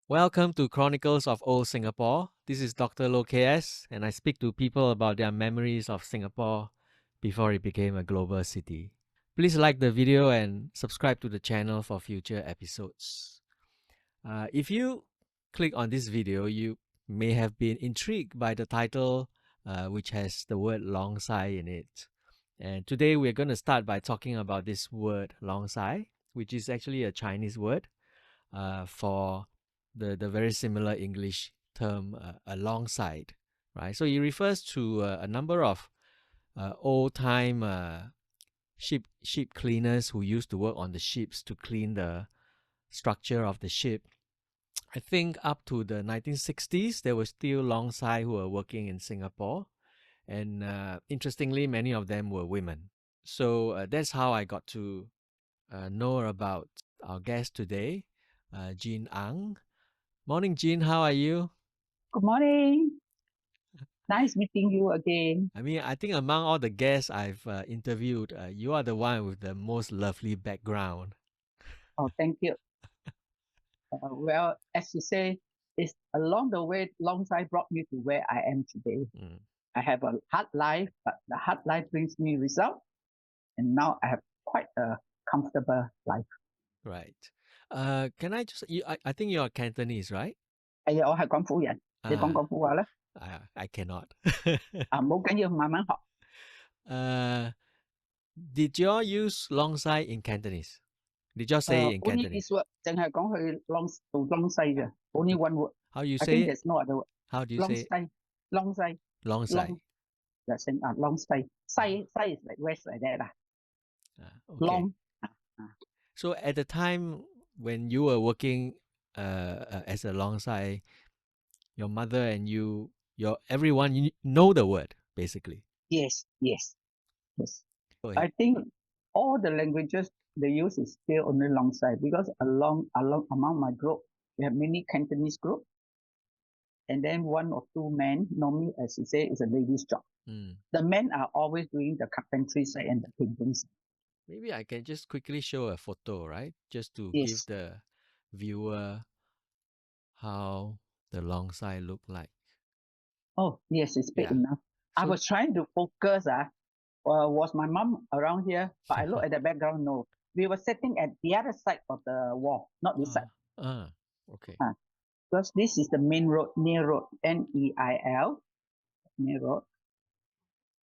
Welcome to Chronicles of Old Singapore. This is Dr Loh KS, and I speak to people about their memories of Singapore before it became a global city. Please like the video and subscribe to the channel for future episodes. If you click on this video, you may have been intrigued by the title, which has the word Longsai in it. And today we're going to start by talking about this word Longsai, which is actually a Chinese word for the very similar English term alongside, right? So it refers to a number of old time ship cleaners who used to work on the ships to clean the structure of the ship. I think up to the 1960s, there were still Longsai who were working in Singapore, and interestingly, many of them were women. So that's how I got to know about our guest today, Jean Ang. Morning, Jean. How are you? Good morning. Nice meeting you again. I mean, I think among all the guests I've interviewed, you are the one with the most lovely background. Oh, thank you. Well, as you say, it's along the way, alongside brought me to where I am today. Mm, I have a hard life, but the hard life brings me results, and now I have quite a comfortable life. right. Can I just? I think you're Cantonese, right? 我係廣府人，你講 Ah, 廣府話咧I cannot. 冇緊要，慢慢學。uh, did y'all use Longsai in Cantonese? Did y'all say in Only Cantonese? this word，淨係講佢 做 long 西嘅，only one word. How you I say think it? there's no other word. How do you Long say it? 西，long 西 Longsai. ，long 就成long 西，西 is like west like that 啦 Okay. ，long So at the time when you were working as a Longsai, your mother and you, everyone, you know the word basically. Yes. Go ahead. I think all the languages they use is still only alongside because along among my group we have many Cantonese group, and then one or two men. Normally, as you say, is a ladies' job. Mm. The men are always doing the carpentry side and the painting side. Maybe I can just quickly show a photo, right? Just to give Yes. the viewer how the Longsai look like. Oh, yes, it's big Yeah. enough. I So was trying to focus. Was my mom around here? But I look at the background. No, we were sitting at the other side of the wall, not this side. uh, okay. Uh, because this is the main road, near road, Neil, near road.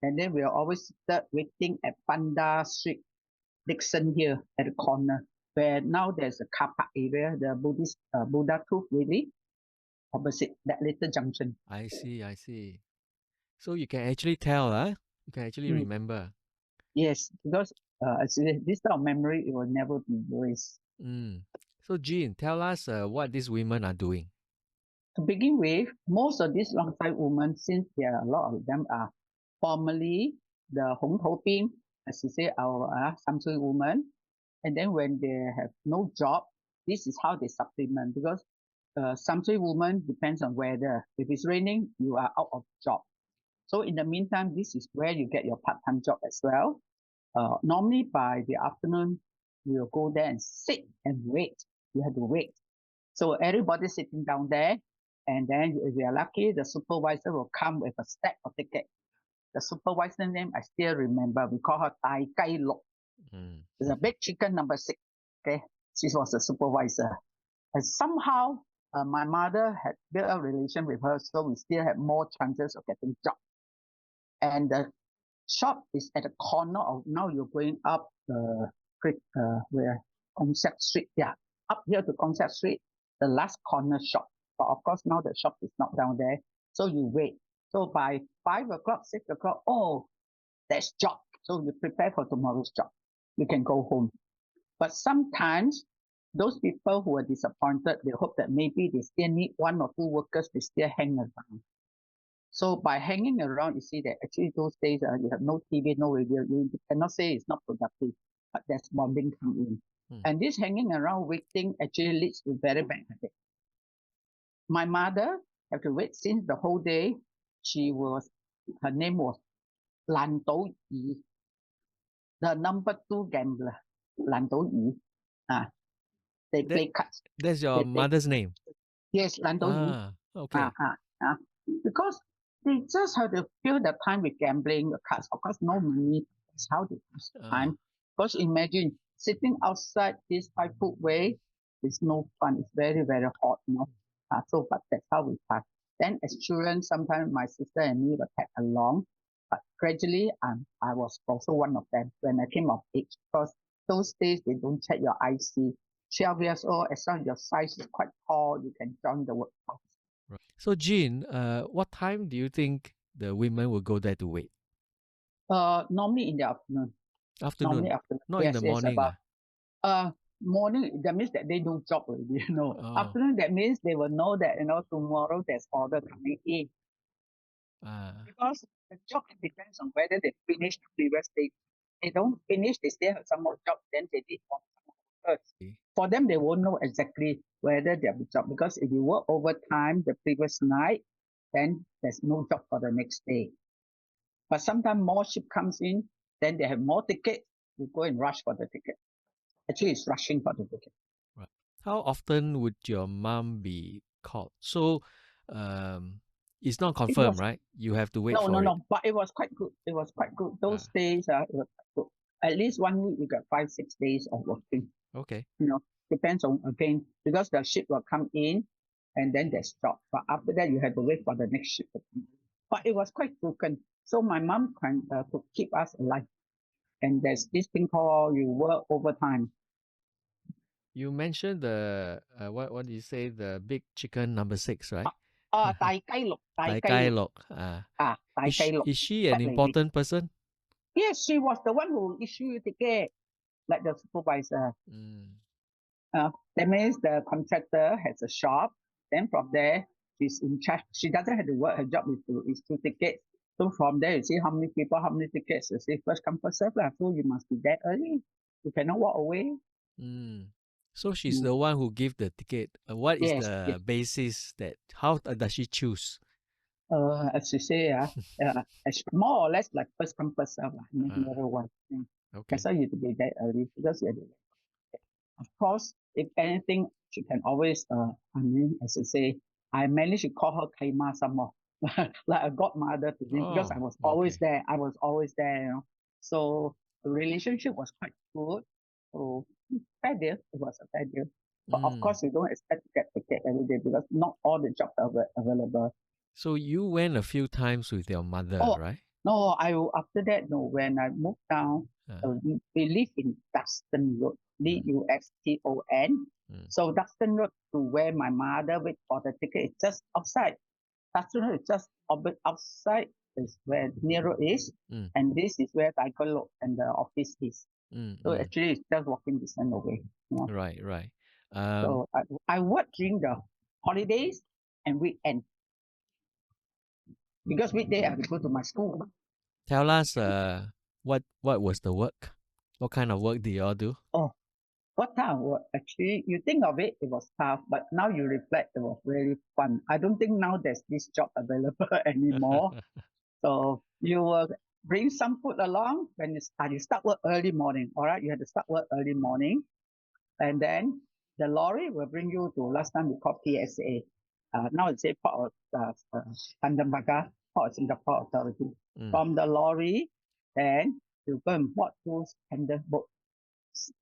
And then we are always waiting at Panda Street, Duxton here at the corner, where now there's a car park area, the Buddhist Buddha tooth really, opposite that little junction. I see. So you can actually tell, huh? You can actually Mm, remember. yes, because this type of memory, it will never be erased. Mm. So Jean, tell us what these women are doing. To begin with, most of these long-time women, since there are a lot of them are formerly the Hong Tao Pin, as you say, our Samsui Woman, and then when they have no job, this is how they supplement because Samsui Woman depends on weather. If it's raining, you are out of job. So in the meantime, this is where you get your part-time job as well. Normally by the afternoon, you will go there and sit and wait. You have to wait. So everybody sitting down there, and then if you are lucky, the supervisor will come with a stack of ticket. The supervisor name I still remember. We call her Tai Kai Lok. Mm. It's a big chicken number 6. Okay, she was the supervisor, and somehow my mother had built a relation with her, so we still had more chances of getting job. And the shop is at the corner of now you're going up where Concept Street. Yeah, up here to Concept Street, the last corner shop. But of course now the shop is not down there, so you wait. So by 5 o'clock, 6 o'clock, oh, there's job. So you prepare for tomorrow's job. You can go home. But sometimes those people who are disappointed, they hope that maybe they still need one or two workers, they still hang around. So by hanging around, you see that actually those days you have no TV, no radio. You cannot say it's not productive, but there's bonding come in. And this hanging around waiting actually leads to very bad habit. My mother had to wait since the whole day. Her name was Lan Dou Yi, the number 2 gambler, Lan Dou Yi. They play cards. That's your mother's name. Yes, Landau. Okay. Because they just have to fill the time with gambling cards. Of course, no money. That's how they pass the Uh, time. Because imagine sitting outside this 5 foot way, it's no fun. It's very, very hot, you know. So, but that's how we pass. Then, as children, sometimes my sister and me were tag along. But gradually, I was also one of them when I came of age. Because those days, they don't check your IC. 12 years old, as long as your size is quite tall, you can join the workforce. right. So, Jean, what time do you think the women will go there to wait? Normally in the afternoon. Normally Afternoon, afternoon. not in Yes, the yes, morning. about morning. That means that they do job already. You know, Oh, afternoon. That means they will know that tomorrow there's order coming in ah, because the job depends on whether they finish the previous day. They don't finish, they still have some more job. Then they did some more. okay. For them, they won't know exactly whether they have a job because if you work overtime the previous night, then there's no job for the next day. But sometimes more ship comes in, then they have more tickets. You go and rush for the ticket. Actually, it's rushing for the ticket. Right. How often would your mom be called? So, um, it's not It confirmed, was right? You have to wait no, no, for it. no, but it was quite good. It was quite good. Those Ah, days, it was quite good. At least 1 week, you got 5, 6 days of working. okay. You know, depends on again because the ship will come in, and then they stop. But after that, you have to wait for the next ship to come. But it was quite broken. So my mom could keep us alive. And there's this thing called you work overtime. You mentioned the what do you say, the big chicken number 6, right? Tai Tai Kai Kai Lok. Lok. Tai Kai Lok. Is she an That lady. important person? Yes, she was the one who issued the ticket, like the supervisor. Mm. That means the contractor has a shop. Then from there, she's in charge. She doesn't have to work. Her job is to tickets. So from there, you see how many people, how many tickets. You see, first come, first serve. So you must be there early. You cannot walk away. Mm. So she's Mm. the one who give the ticket. What is Yes, yes. the basis that how does she choose? As you say, it's more or less like first come, first serve. Uh, Never one. That's okay. why you have to be there early because you have to. Of course, if anything, she can always, as I say, I managed to call her Kaima some more, like a godmother to me because I Oh, was always okay. there. I was always there, So the relationship was quite good. So fair deal. It was a fair deal. But of Mm. course, you don't expect to get ticket every day because not all the jobs are available. So you went a few times with your mother, Oh, right? no, after that, no, when I moved down, Uh, we live in Duxton Road, mm, Duxton. mm, So Duxton Road to where my mother wait for the ticket is just outside. Duxton Road is just a bit outside is where Nero is, mm, and this is where Taikolo and the office is. mm, So mm. actually, it's just walking distance away. You know? Right, right. Um, So I work during the holidays and weekend because weekday I have to go to my school. Tell us what was the work? What kind of work do you all do? Oh, what time? Actually, you think of it, it was tough, but now you reflect, it was really fun. I don't think now there's this job available anymore. So you will bring some food along when you start. You start work early morning. All right, you have to start work early morning, and then the lorry will bring you to last time we called PSA. Now it's a Port of Tanjong Pagar, Port of Singapore Authority. Mm, From the lorry, then you go and board those tender boat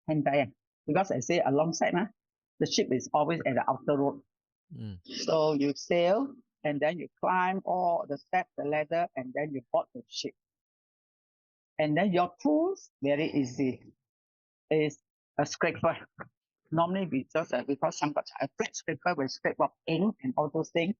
entire because I say alongside the ship is always at the outer road. mm, So you sail and then you climb all the steps, the ladder, and then you board the ship. And then your tools very easy. Is a scraper. Normally we just because some got a flat scraper will scrape up ink and all those things.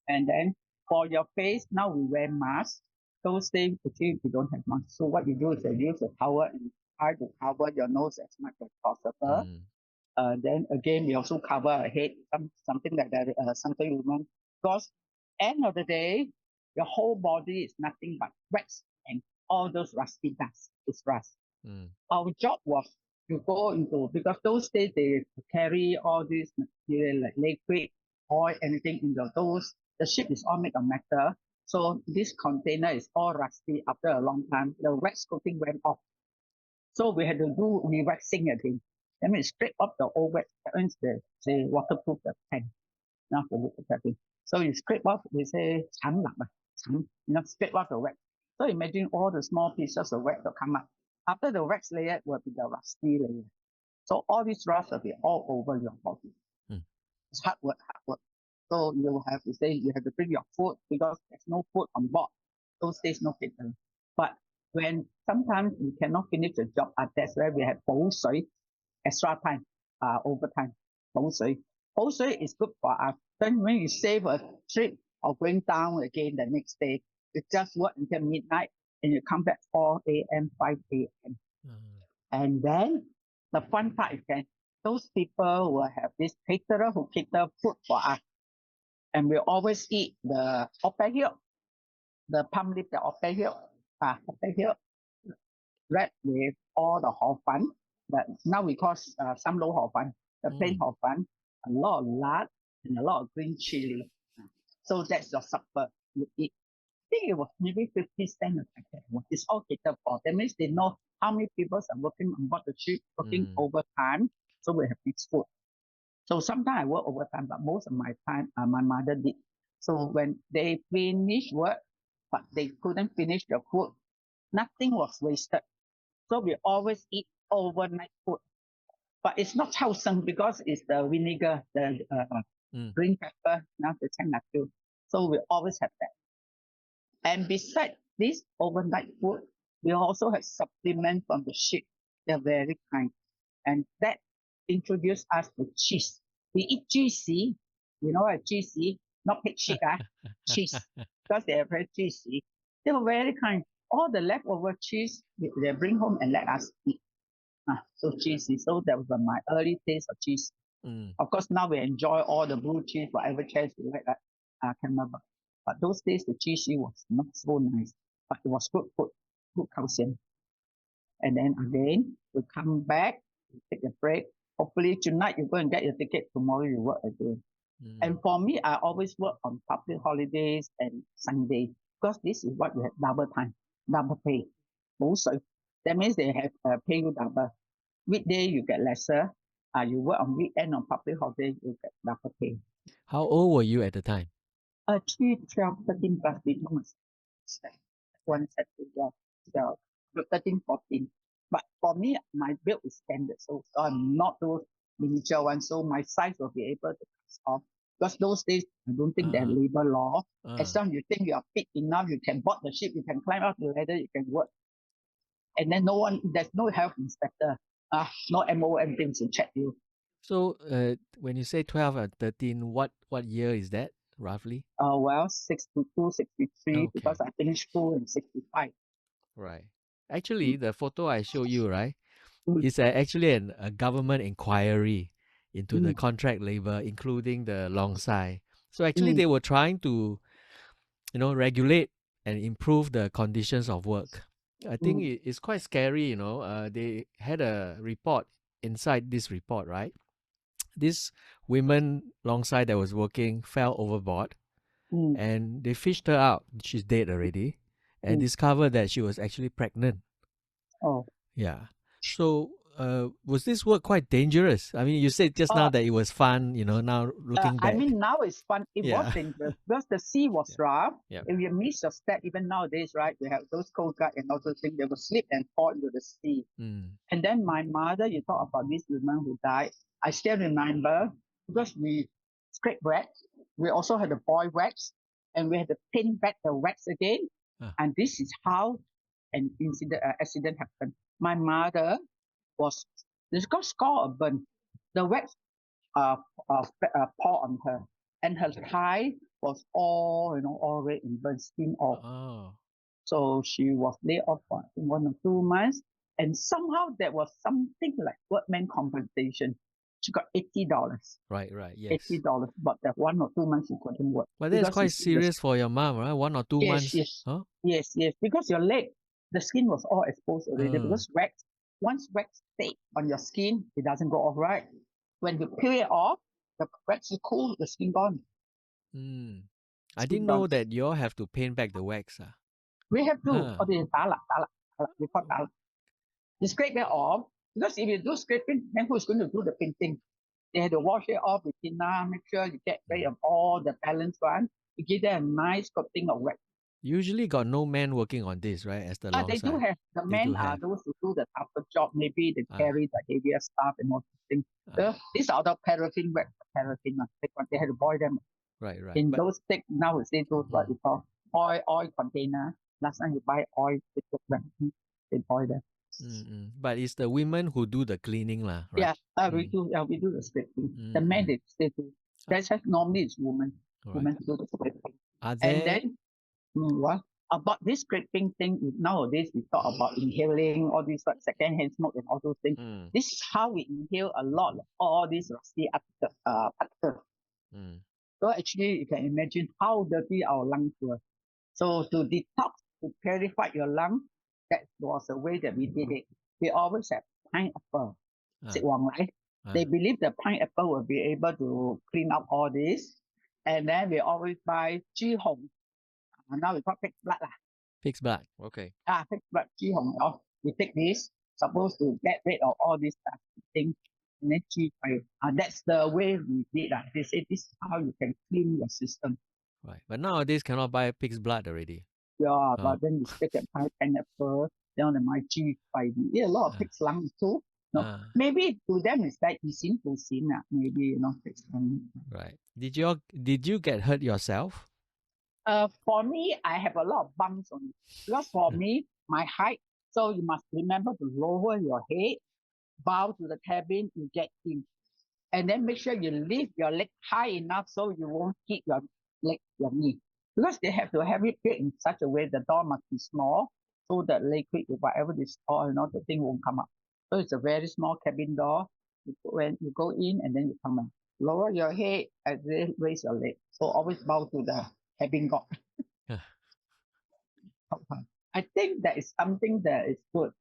And then for your face, now we wear masks. Those things actually we don't have masks. So what you do is you use a towel and try to cover your nose as much as possible. mm, Then again, we also cover our head, something like that, Samsui Woman. Because end of the day, your whole body is nothing but wax and all those rusty dust is rust. mm, Our job was to go into, because those days they carry all these material like liquid, oil, anything in those. The ship is all made of metal. So this container is all rusty after a long time. The wax coating went off. So we had to do re-waxing again. That means scrape up the old wax. That means the waterproof the tank. Now to look at that. So you scrape off, we say, scrape off the wax. So imagine all the small pieces of wax will come up. After the wax layer will be the rusty layer. So all these rust will be all over your body. Mm. It's hard work, hard work. So you have to say you have to bring your food because there's no food on board. Those days no catering. But when sometimes we cannot finish the job, that's where we have 补水, extra time, overtime. 补水. 补水 is good for us. Then when you save a trip or going down again the next day, you just work until midnight and you come back 4 a.m., 5 a.m. And then the fun part is that those people will have this caterer who cater food for us. And we always eat the ope hill, the palm leaf, the ope hill, wrapped with all the hor fun. But now we call some low hor fun, the plain hor fun, a lot of lard and a lot of green chili. So that's your supper you eat. I think it was maybe 50 cents a packet. It's all catered for. That means they know how many people are working on board the ship, working overtime. So we have this food. So sometimes I work overtime, but most of my time, my mother did. So when they finish work, but they couldn't finish the food, nothing was wasted. So we always eat overnight food. But it's not wholesome because it's the vinegar, the green pepper, now the chanachu. So we always have that. And besides this overnight food, we also have supplement from the ship. They're very kind. And that introduced us to cheese. We eat GC, you know what GC? Not pig shit, cheese. Because they are very juicy. They were very kind. All the leftover cheese, they bring home and let us eat. So cheesy. So that was my early taste of cheese. Of course, now we enjoy all the blue cheese, whatever cheese we like. I can't remember. But those days, the cheesy was not so nice. But it was good food, good calcium. And then again, we come back, we take a break. Hopefully tonight you go and get your ticket. Tomorrow you work again. And for me, I always work on public holidays and Sunday because this is what we have double time, double pay. Also, that means they have pay you double. Weekday you get lesser. You work on weekend on public holiday, you get double pay. How old were you at the time? 3, 12, 13 plus, we don't one set to 12, 13, 14. But for me, my build is standard, so I'm not those miniature ones, so my size will be able to cut off. Because those days, I don't think there's labor law. As long as you think you are fit enough, you can board the ship, you can climb up the ladder, you can work. And then there's no health inspector, no MOM things to check you. So when you say 12 and 13, what year is that roughly? Well, 62, 63, Okay. because I finished school in 65. Right. Actually, the photo I show you, right, is actually a government inquiry into the contract labor, including the Longsai. So actually, they were trying to, regulate and improve the conditions of work. I think it's quite scary, they had a report inside this report, right? This woman Longsai that was working fell overboard and they fished her out. She's dead already and discovered that she was actually pregnant. Oh. Yeah. So was this work quite dangerous? I mean, you said just now that it was fun, now looking back. I mean, now it's fun. It was dangerous because the sea was rough. If you miss your step, even nowadays, right, we have those coast guard and also things, they will slip and fall into the sea. And then my mother, you talk about this woman who died. I still remember because we scrape wax. We also had to boil wax and we had to paint back the wax again. And this is how an accident happened. My mother was, this got score or burn. The wax pour on her, and her thigh was all red and burnt, skin off. So she was laid off for 1 or 2 months, and somehow there was something like workman compensation. She got $80. Right, yes. $80, but that 1 or 2 months she couldn't work. But that's quite serious for your mom, right? 1 or 2 months. Yes. Huh? Yes, because your leg, the skin was all exposed already. Because once wax stays on your skin, it doesn't go off, right? When you peel it off, the wax is cool, the skin gone. I didn't know that you all have to paint back the wax. We have to. We call it. You scrape it off, because if you do scraping, then who's going to do the painting? They had to wash it off with thinner, make sure you get rid of all the balanced one. You give them a nice coating of wax. Usually got no man working on this, right? As the They do Longsai. have, the They do men are have. those who do the tougher job, maybe they Ah, carry the heavier stuff and all these things. ah. These are the paraffin wax, paraffin. They had to boil them Right, right. in But those thick, nowadays, those what mm, we call oil container. Last time you buy oil, they boil them. but it's the women who do the cleaning, lah, right? Yeah, we do the scraping. The Mm, men, mm. they do. Uh, That's why normally it's women. All right. Women do the scraping. Are And there? then, what? About this scraping thing, nowadays we talk about inhaling all these like secondhand smoke and all those things. Mm, This is how we inhale a lot of all these rusty particles. mm, So actually, you can imagine how dirty our lungs were. So to detox, to purify your lung, that was the way that we did it. We always have pineapple, ah, sit wang lai. They ah. believe the pineapple will be able to clean up all this. And then we always buy ji hong. Now we call pig blood lah. Pig's blood. Okay. Pig blood ji hong. We take this, supposed to get rid of all these things. And then that's the way we did. They say this is how you can clean your system. Right. But nowadays cannot buy pig's blood already. Yeah, Oh, but then you still can buy pineapple, then the my G five. Yeah, a lot of ah, pig's lung too. No, ah, maybe to them it's like eating to sin. Maybe pig's lung. right. Did you get hurt yourself? For me, I have a lot of bumps on it because for me, my height. So you must remember to lower your head, bow to the cabin, you get in, and then make sure you lift your leg high enough so you won't hit your knee. Because they have to have it built in such a way the door must be small so that liquid, whatever they store, the thing won't come up. So it's a very small cabin door. When you go in and then you come out. Lower your head and then raise your leg. So always bow to the cabin door. I think that is something that is good.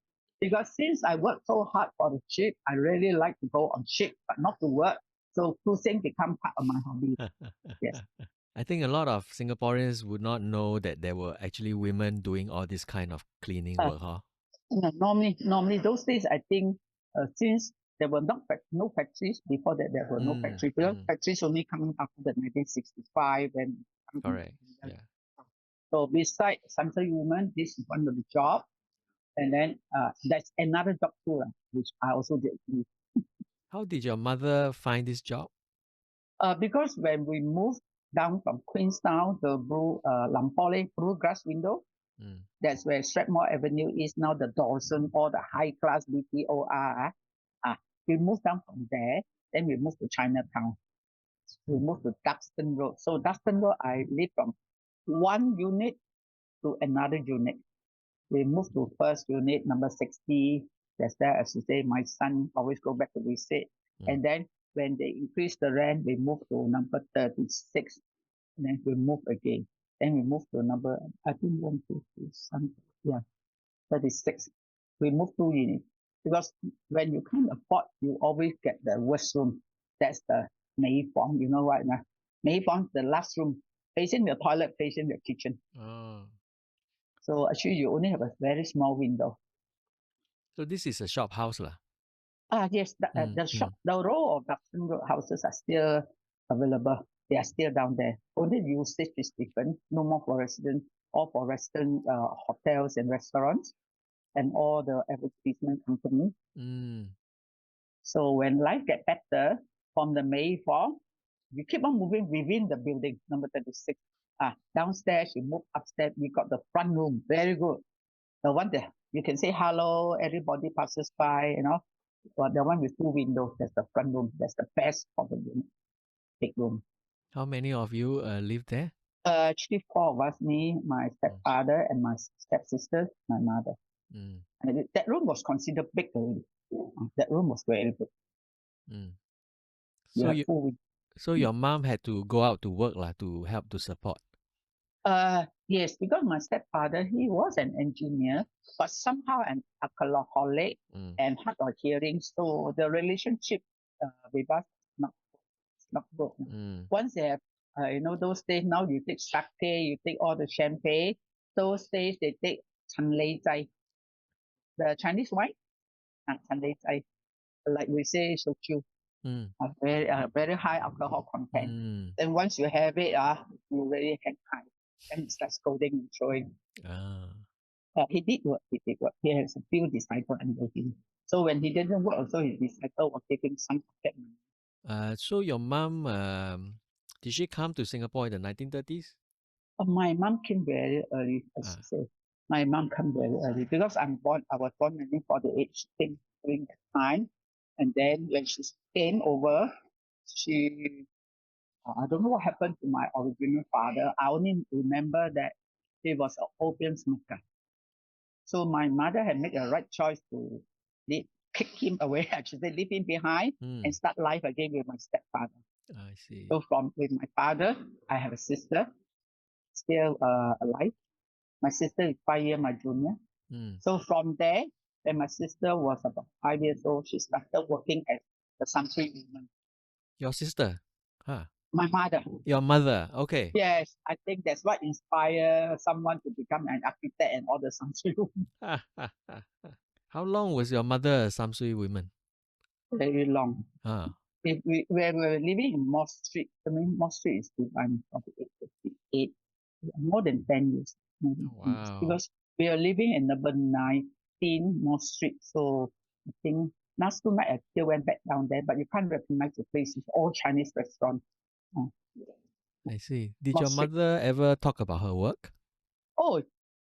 Because since I work so hard for the ship, I really like to go on ship, but not to work. So cruising become part of my hobby. Yes. I think a lot of Singaporeans would not know that there were actually women doing all this kind of cleaning Uh, work, huh? normally those days, I think since there were no factories before that, there were no factories because factories only coming after the 1965 and Correct. Yeah. so beside Samsui Woman, this is one of the job, and then that's another job too, which I also did. How did your mother find this job? Because when we moved down from Queenstown, the Lampole Blue Grass Window, Mm. that's where Strathmore Avenue is now, the Dawson, all the high class BTO are. We moved down from there, then we moved to Chinatown. We moved to Duxton Road. So Duxton Road, I lived from one unit to another unit. We moved to first unit, number 60. That's there, as you say, my son always go back to visit. And then when they increased the rent, we moved to number 36. And then we moved again. Then we moved to number, I think 1, 2, 3, something. Yeah, 36. We moved 2 units. Because when you can't afford, you always get the worst room. That's the Mei Fong, you know what? Mei Fong, the last room, facing the toilet, facing the kitchen. Oh. So actually, you only have a very small window. So this is a shop house, lah. Yes, the shop, the row of Duxton Road houses are still available. They are still down there. Only usage is different. No more for residents, all for Western hotels and restaurants and all the advertisement company. So when life get better from the Mayfall, you keep on moving within the building, number 36. Downstairs, you move upstairs, we got the front room, very good. The one that you can say hello, everybody passes by, But the one with 2 windows, that's the front room. That's the best for the unit, big room. How many of you live there? Actually, 4 of us, me, my stepfather, and my stepsister, my mother. And that room was considered big already. That room was very big. So your mom had to go out to work lah to help to support. Yes, because my stepfather, he was an engineer, but somehow an alcoholic and hard of hearing. So the relationship with us not good. Once they have, those days, now you take sake, you take all the champagne. Those days they take Chan Lei Zai, the Chinese wine, Chan Lei Zai, like we say, soju. very high alcohol content. Mm. Then once you have it, you really hang high. And it's like scolding and throwing. Ah. He did work. He did work. He has a few disciples under him. So when he didn't work, also his disciple was giving some pocket money. So your mom, did she come to Singapore in the 1930s? My mom came very early, as you say. My mom came very early because I was born 1948. She came during that time. And then when she came over, I don't know what happened to my original father. I only remember that he was an opium smoker. So my mother had made a right choice to kick him away, actually leave him behind and start life again with my stepfather. I see. So with my father, I have a sister still alive. My sister is 5 years my junior. So from there, when my sister was about 5 years old, she started working as the Samsui Woman. Your sister? Huh. My mother. Your mother? Okay. Yes, I think that's what inspired someone to become an architect and all the Samsui Woman. How long was your mother a Samsui woman? Very long. We were living in Moss Street. I mean, Moss Street is designed from 858, more than 10 years. Wow. Because we are living in number 19 Moss Street. So I think last two night I still went back down there, but you can't recognize the place. It's all Chinese restaurant. I see. Did Moss your Street. mother ever talk about her work? Oh,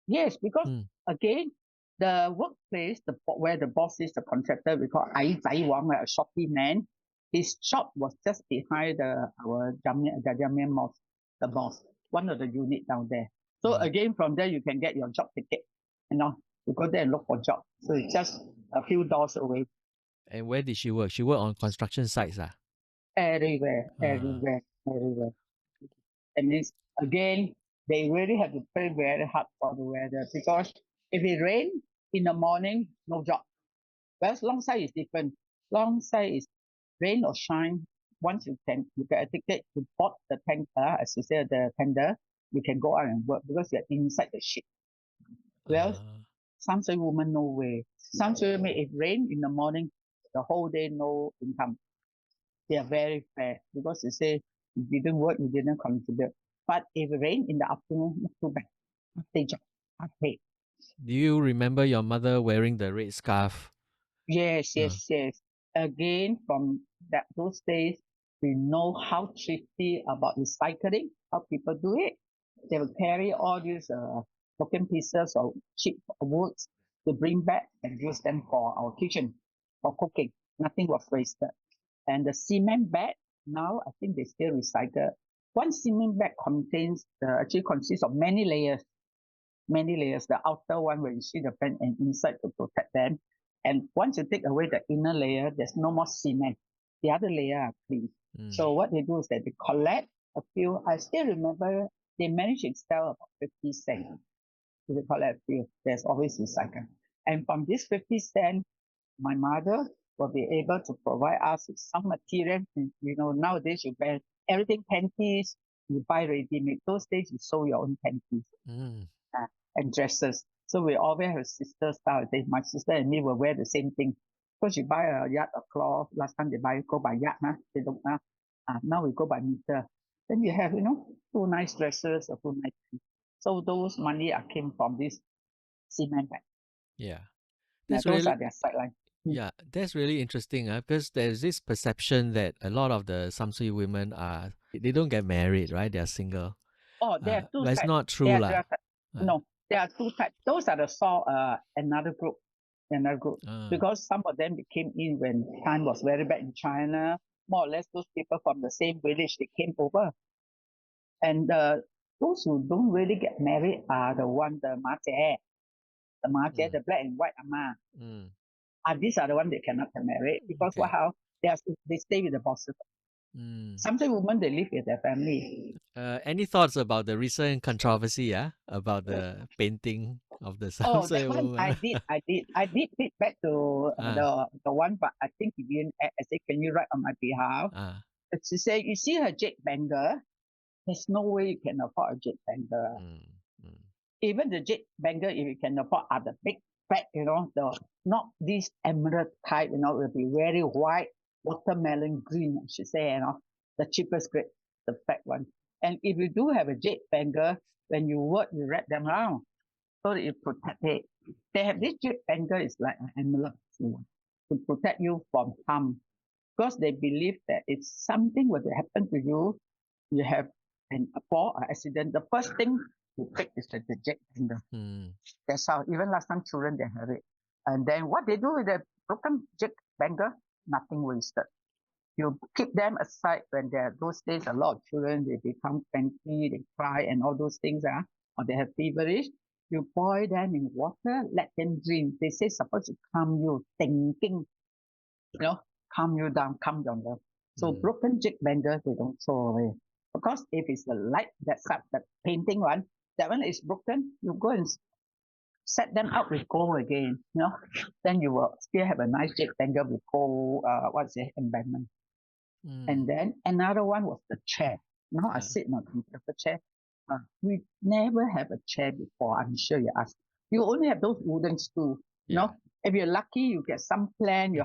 yes, because again, the workplace, where the boss is the contractor, we call Ai Zai Wang, a Shopee man. His shop was just behind our Jamian Mosque, the boss, one of the unit down there. So again, from there you can get your job ticket. You go there and look for job. So it's just a few doors away. And where did she work? She worked on construction sites, Everywhere. And this again, they really have to pray very hard for the weather because if it rains in the morning, no job. Whereas Longsai is different. Longsai is rain or shine. Once you get a ticket, you bought the tanker, as you said, the tender, you can go out and work because you're inside the ship. Well, Samsui Woman, no way. Samsui Woman, if rain in the morning, the whole day, no income. They are very fair because they say you didn't work, you didn't contribute. But if it rain in the afternoon, not too bad. They job, I paid. Do you remember your mother wearing the red scarf? Yes. Again, from those days, we know how thrifty about recycling, how people do it. They will carry all these broken pieces of cheap woods to bring back and use them for our kitchen, for cooking. Nothing was wasted. And the cement bag, now I think they still recycle. One cement bag actually consists of many layers. The outer one where you see the pen and inside to protect them. And once you take away the inner layer, there's no more cement. The other layer are clean. So what they do is that they collect a few. I still remember they managed to sell about 50 cents. If they collect a few, there's always recycle. And from this 50 cents, my mother will be able to provide us with some material. Nowadays you buy everything panties, you buy ready-made. Those days you sew your own panties and dresses. So we always have sister style. My sister and me will wear the same thing. Because you buy a yard of cloth, last time they go by yard, they don't now we go by meter. Then you have, two nice dresses or two nice things. So those money came from this cement bag. Yeah. Those are their sideline. Yeah, that's really interesting because there's this perception that a lot of the Samsui women they don't get married, right? They're single. Oh, there are two That's types. not true. No, there are two types. Those are another group. Because some of them came in when time was very bad in China. More or less those people from the same village, they came over. And those who don't really get married are the Ma Jie, the black and white Ama. These are the ones that cannot get married because they stay with the bosses. Samsui women, they live with their family. Any thoughts about the recent controversy, about the painting of the Samsui woman? I did feedback to the one, but I think he didn't. I said, can you write on my behalf? She said, you see her jade banger. There's no way you can afford a jade banger. Even the jade banger, if you can afford, are the big fat, not this emerald type, will be very white watermelon green, I should say, the cheapest grade, the fat one. And if you do have a jade bangle, when you work, you wrap them around so that you protect it. They have this jade bangle is like an amulet to protect you from harm because they believe that if something were to happen to you, you have an fall or accident, the first thing you pick is the jade bangle. That's how even last time children they have it. And then what they do with the broken jade bangle, nothing wasted. You keep them aside when there are those days a lot of children they become cranky, they cry and all those things, or they have feverish. You boil them in water, let them drink. They say supposed to calm you, thinking, calm you down, calm down. So broken jig bender, they don't throw away. Because if it's the light, that painting one, that one is broken, you go and set them out with gold again, then you will still have a nice jig bender with gold, embankment. And then another one was the chair. I sit on a comfortable chair. We never have a chair before. I'm sure you ask. You only have those wooden stools. If you're lucky, you get some plan. You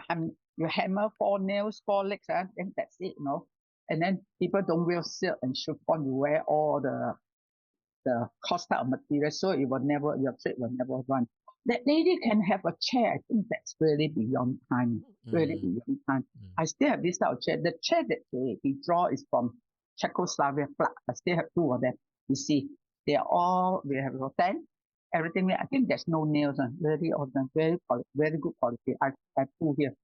hammer 4 nails, 4 legs, then that's it. And then people don't wear silk and chiffon. You wear all the cost type of material, so your trade will never run. That lady can have a chair. I think that's really beyond time. Really beyond time. I still have this type of chair. The chair that he draw is from Czechoslovakia. I still have 2 of them. You see, we have rattan, everything. I think there's no nails. Very awesome, very good quality. I have 2 here.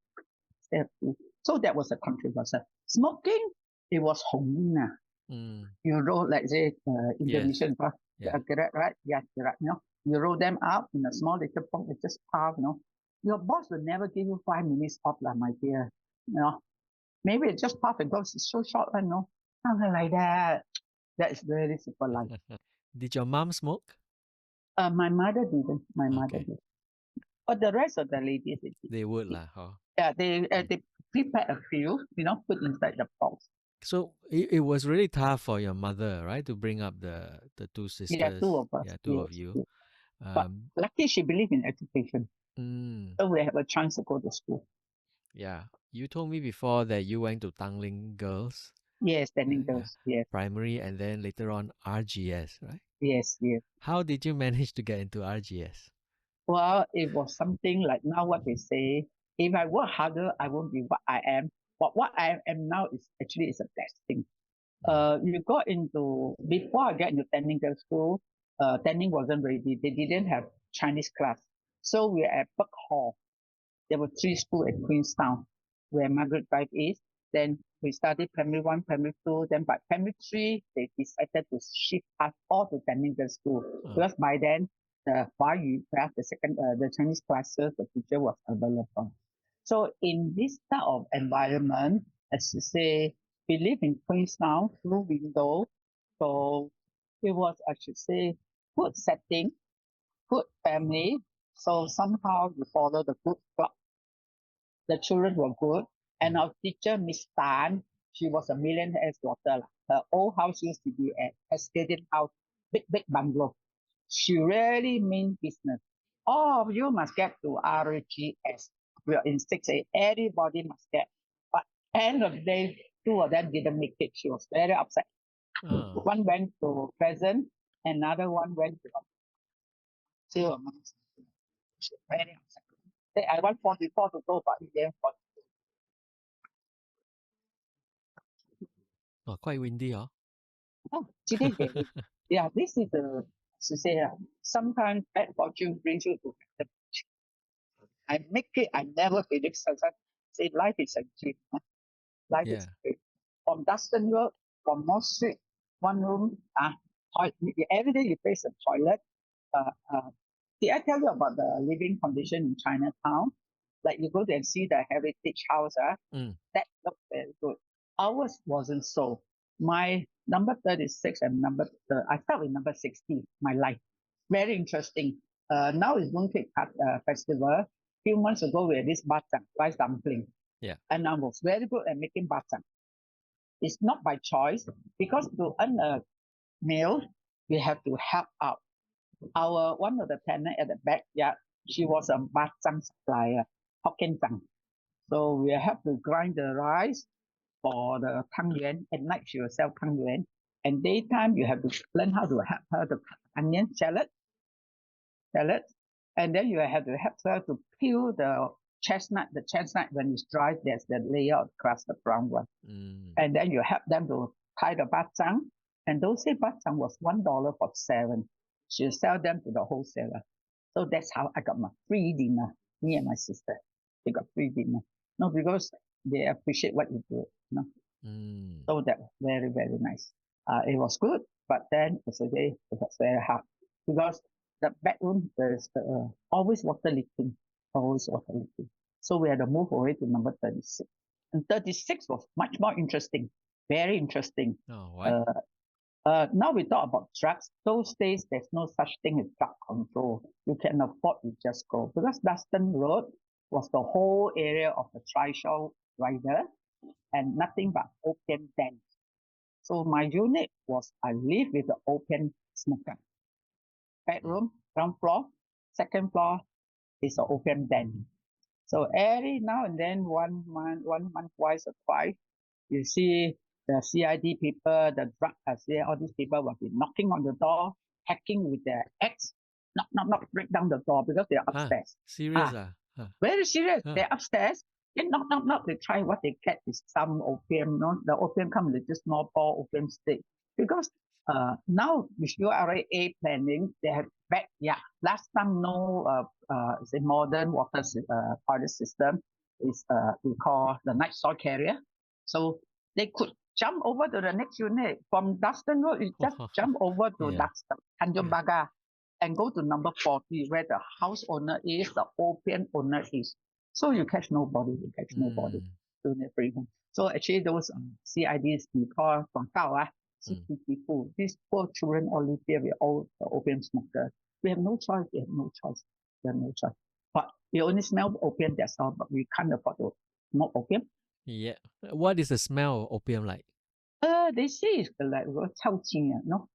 Still have 2. So that was a controversy. Smoking, it was Hongina. You roll, like say, Indonesian, right? Yeah, correct. You roll them up in a small little pot, it's just puff, Your boss will never give you 5 minutes off, my dear. Maybe it's just puff and go, it's so short, Something like that. That is very super light. Did your mom smoke? My mother didn't. My mother did. But the rest of the ladies, they would lah, huh? Yeah, they prepared a few, put inside the box. So it was really tough for your mother, right, to bring up the 2 sisters. Yeah, 2 of us. Yeah, 2 of you. But lucky she believed in education. So we have a chance to go to school. Yeah. You told me before that you went to Tanglin Girls. Yes, Tanglin Girls. Yes. Primary and then later on RGS, right? Yes, yes. How did you manage to get into RGS? Well, it was something like now what they say, if I work harder, I won't be what I am. But what I am now is actually a blessing. You got into, before I got into Tanglin Girls School, Tanglin wasn't ready. They didn't have Chinese class. So we were at Burke Hall. There were 3 schools at Queenstown, where Margaret Drive is. Then we studied primary 1, primary 2. Then by primary 3, they decided to shift us all to Tanglin Girls School. Because by then, the Huayu class, the Chinese classes, the teacher was available. So in this type of environment, as you say, we live in Queenstown, through window. So it was, I should say, good setting, good family. So somehow you follow the good club. The children were good. And our teacher, Miss Tan, she was a millionaire's daughter. Her old house used to be a stadium house, big bungalow. She really mean business. All of you must get to RGS. We are in 6A. Everybody must get. But end of the day, 2 of them didn't make it. She was very upset. One went to Crescent, another one went to Silver Mountain. She was very upset. I want 44 to go, but he didn't 44. Oh, quite windy, huh? Oh, today, yeah, this is to say, sometimes bad fortune brings you to the I make it, I never predict success. Say life is a dream. Life is a dream. From Duxton Road, from Moss Street, 1 room, every day you face a toilet. Did I tell you about the living condition in Chinatown? Like you go there and see the heritage house, that looked very good. Ours wasn't so. My number 36 and I start with number 60, my life. Very interesting. Now it's Mooncake Festival. Few months ago, we had this bacang, rice dumpling. Yeah. And I was very good at making bacang. It's not by choice, because to earn a meal, we have to help out. One of the tenant at the back, she was a bacang supplier, Hokkien Zhang. So we have to grind the rice for the tang yuan. At night she will sell tang yuan. And daytime you have to learn how to help her to cut onion salad. And then you have to help her to peel the chestnut. The chestnut when it's dry, there's the layer of crust, the brown one. And then you help them to tie the bacang. And those say bacang was $1 for 7. She'll sell them to the wholesaler. So that's how I got my free dinner. Me and my sister, we got free dinner. No, because they appreciate what you do. No, so that was very very nice. It was good, but then yesterday it was very hard because the bedroom is always water leaking, always water leaking. So we had to move away to number 36. And 36 was much more interesting, very interesting. Oh, what? Now we talk about drugs. Those days, there's no such thing as drug control. You can afford to just go because Duxton Road was the whole area of the trishaw rider and nothing but opium dens. So my unit was I live with the opium smoker. Bedroom, ground floor, second floor is the opium den. So every now and then, 1 month, twice or twice, you see the CID people, the drug all these people will be knocking on the door, hacking with their axe, knock, break down the door because they're upstairs. Serious? Very serious. They're upstairs. They knock. They try what they get is some opium. No, the opium comes with this small ball opium stick. Because now with URA planning, they have back. Yeah, last time no the modern water toilet system is we call the night soil carrier. So they could jump over to the next unit from Duxton Road. You just jump over to Duxton, Tanjung Pagar, and go to number 40 where the house owner is, the opium owner is. So you catch nobody, doing it free. So actually those CIDs we call 广告 people, these poor children all live here, we're all the opium smokers. We have no choice, But we only smell opium, that's all, but we can't afford to smoke opium. Yeah. What is the smell of opium like? They say it's like no?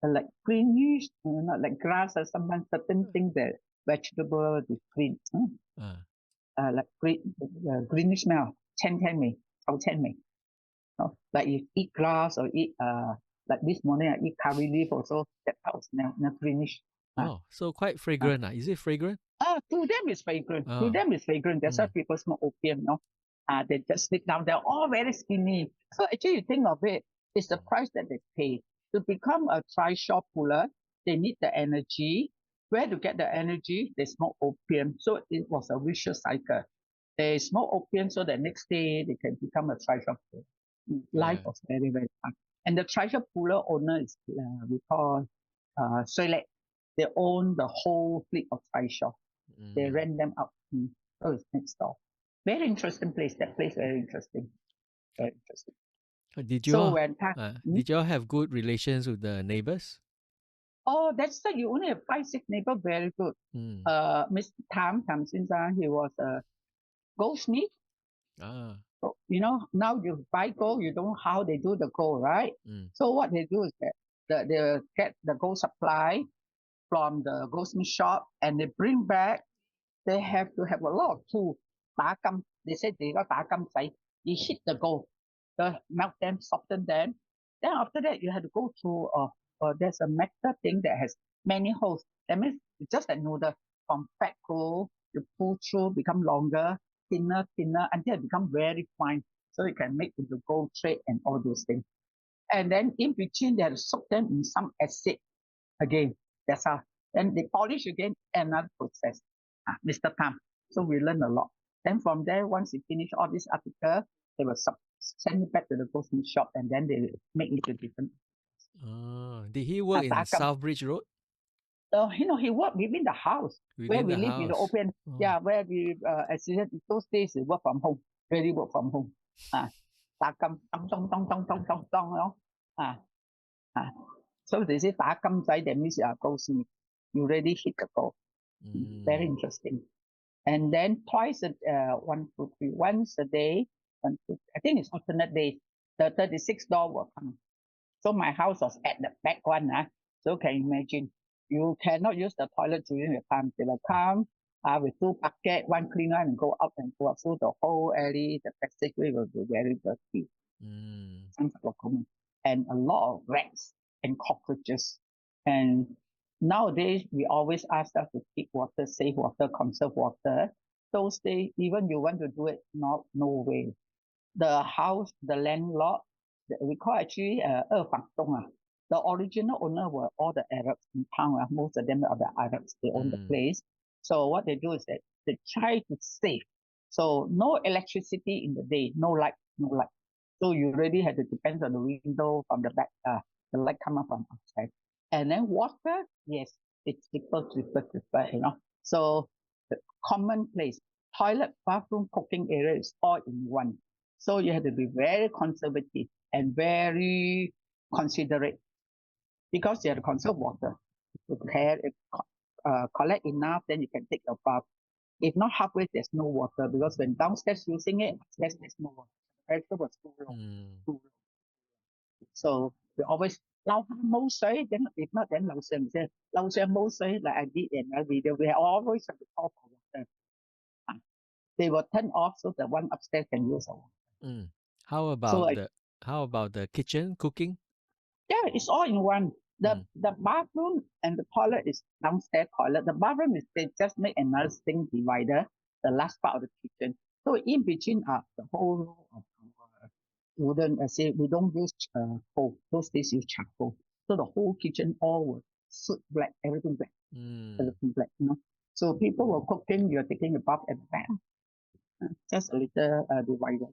Like greenish, not like grass or sometimes certain things that vegetable is green. Like greenish smell, 10 me, like you eat grass or eat like this morning I eat curry leaf also, that kind of smell, greenish. So quite fragrant. Is it fragrant? To them it's fragrant. That's why people smoke opium, no? They just sit down, they're all very skinny. So actually you think of it, it's the price that they pay. To become a trishaw puller, they need the energy. Where to get the energy? They smoke opium. So it was a vicious cycle. They smoke opium so the next day they can become a trishaw puller. Life was very, very hard. And the trishaw puller owner is we call Soilet. They own the whole fleet of trishaw. They rent them out. So it's next door. Very interesting place. That place very interesting. Very interesting. Did you all have good relations with the neighbors? Oh, that's why you only have 5-6 neighbors. Very good. Mr. Tam Sinzang, he was a goldsmith. So, now you buy gold, you don't know how they do the gold, right? So what they do is that they get the gold supply from the goldsmith shop and they bring back. They have to have a lot of tools. They say they got 打金仔. You hit the gold, melt them, soften them. Then after that, you have to go through. There's a metal thing that has many holes. That means it's just a noodle from fat gold. You pull through, become longer, thinner, until it become very fine. So you can make into gold thread and all those things. And then in between, they have to soak them in some acid again. That's how. Then they polish again, another process. Mr. Tam. So we learn a lot. Then from there, once you finish all this article, they will send it back to the goldsmith shop and then they make it to different. Did he work in Southbridge Road? He worked within the house where we live in the open. Yeah, where we those days we work from home. Really work from home. So they say 打金仔, that means goldsmith. You already hit the goal. Very interesting. And then twice once a day, I think it's alternate days, the 36 door will come. So my house was at the back one. So can you imagine? You cannot use the toilet during the time. They will come, with two bucket, one cleaner, and go up and go up. So the whole alley, the passageway will be very dirty. Some common, and a lot of rats and cockroaches. And nowadays, we always ask us to keep water, save water, conserve water. Those days, even you want to do it, no way. The house, the landlord, we call actually 二房东 the original owner were all the Arabs in town. Most of them are the Arabs. They own the place. So what they do is that they try to save. So no electricity in the day, no light, no light. So you really have to depend on the window from the back, the light come up from outside. And then water, yes, it's cheaper, So the common place, toilet, bathroom, cooking area is all in one. So you have to be very conservative and very considerate because you have to conserve water. Prepare, collect enough, then you can take a bath. If not halfway, there's no water because when downstairs using it, upstairs there's no water. The pressure was too low. Too low. So we always 樓下冇水, then if not, then 樓上冇水, like I did in a video, we always have to call for water. They will turn off so the one upstairs can use it. How about the kitchen cooking? Yeah, it's all in one. The bathroom and the toilet is downstairs toilet. The bathroom is they just make another sink divider, the last part of the kitchen. So in between are the whole row of our wooden. I say we don't use coal. Those days use charcoal. So the whole kitchen all was soot black, everything black, everything black. So people were cooking. You're taking a bath at the back. Just a little divider.